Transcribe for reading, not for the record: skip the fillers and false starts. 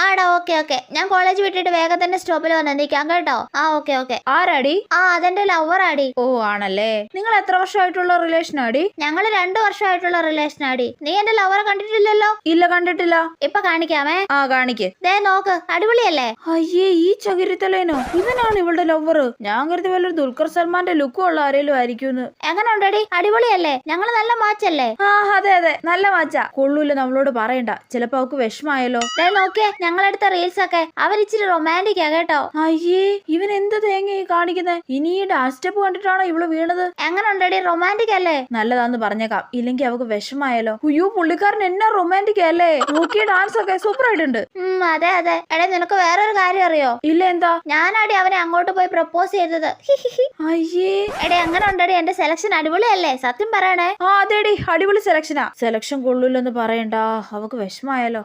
ആടാ okay okay ഞാൻ college വിട്ടിട്ട് വേഗം തന്നെ സ്റ്റോപ്പിൽ വന്ന് നിൽക്കാം കേട്ടോ. ആ ഓക്കെ ഓക്കെ. ആരാടി? ആ അതെന്റെ ലവർ ആടി. ഓ ആണല്ലേ. നിങ്ങൾ എത്ര വർഷമായിട്ടുള്ള റിലേഷൻ ആടി? ഞങ്ങള് 2 വർഷമായിട്ടുള്ള റിലേഷൻ ആടി. നീ എന്റെ ലവറെ കണ്ടിട്ടില്ലല്ലോ? ഇല്ല കണ്ടിട്ടില്ല. ഇപ്പൊ കാണിക്കാമേ. ആ കാണിക്ക്. ദേ നോക്ക്, അടിപൊളിയല്ലേ? അയ്യേ ഈ ചകിരിത്തലേനോ? ഇവനാണ് ഇവളുടെ ലവർ. ഞാൻ കരുതി വല്ലൊരു ദുൽഖർ സൽമാന്റെ ലുക്കും ഉള്ള ആരേലും ആയിരിക്കും. എങ്ങനെ ഉണ്ടടി? അടിപൊളിയല്ലേ? ഞങ്ങള് നല്ല മാച്ചല്ലേ? ആ അതെ അതെ നല്ല മാച്ചാ. കൊള്ളൂല നമ്മളോട് പറയണ്ട, ചിലപ്പോ അവക്ക് വിഷമായല്ലോ. ദേ നോക്കിയേ, ഞങ്ങളെടുത്ത റീൽസ് ഒക്കെ അവരിച്ചിരി റൊമാൻറ്റിക് ആ കേട്ടോ. അയ്യേ ഇവൻ എന്ത് തേങ്ങ കാണിക്കുന്നത്? ഇനി ഈ ഡാൻസ് സ്റ്റെപ്പ് കണ്ടിട്ടാണോ ഇവള് വീണത്? എങ്ങനെ ഉണ്ടടി? റൊമാൻറ്റിക് അല്ലേ? നല്ലതാന്ന് പറഞ്ഞേക്കാം, ഇല്ലെങ്കിൽ അവക്ക് വിഷമായാലോ. അയ്യോ പുള്ളിക്കാരൻ എന്നാ റൊമാൻറ്റിക് അല്ലേ? നോക്കിയ ഡാൻസ് ഒക്കെ സൂപ്പർ ആയിട്ടുണ്ട്. അതെ അതെ. എടേ നിനക്ക് വേറൊരു കാര്യം അറിയോ? ഇല്ല എന്താ? ഞാനാടി അവനെ അങ്ങോട്ട് പോയി പ്രപ്പോസ് ചെയ്തത്. അയ്യേ എടേ എങ്ങനെ ഉണ്ടടി? എന്റെ സെലക്ഷൻ അടിപൊളിയല്ലേ? സത്യം പറയണേ. ആ അതെടി അടിപൊളി സെലക്ഷനാ. സെലക്ഷൻ കൊള്ളൂലെന്ന് പറയണ്ട, അവക്ക് വിഷമായാലോ.